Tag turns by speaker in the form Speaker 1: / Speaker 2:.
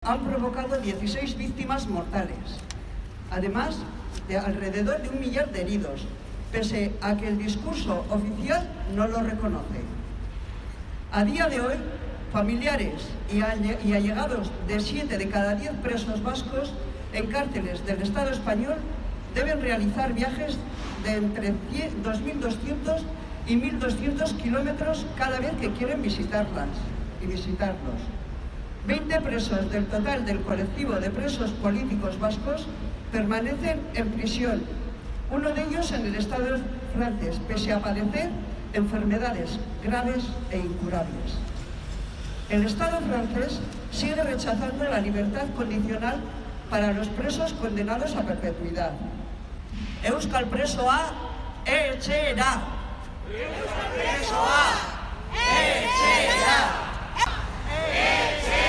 Speaker 1: han provocado 16 víctimas mortales, además de alrededor de 1 millar de heridos, pese a que el discurso oficial no lo reconoce. A día de hoy, familiares y allegados de 7 de cada 10 presos vascos en cárceles del Estado español deben realizar viajes de entre 2.200 y 1.200 kilómetros cada vez que quieren visitarlos. 20 presos del total del colectivo de presos políticos vascos permanecen en prisión, uno de ellos en el Estado francés, pese a padecer enfermedades graves e incurables. El Estado francés sigue rechazando la libertad condicional para los presos condenados a perpetuidad. Euskal presoa etxera! Euskal presoa etxera! Etxera!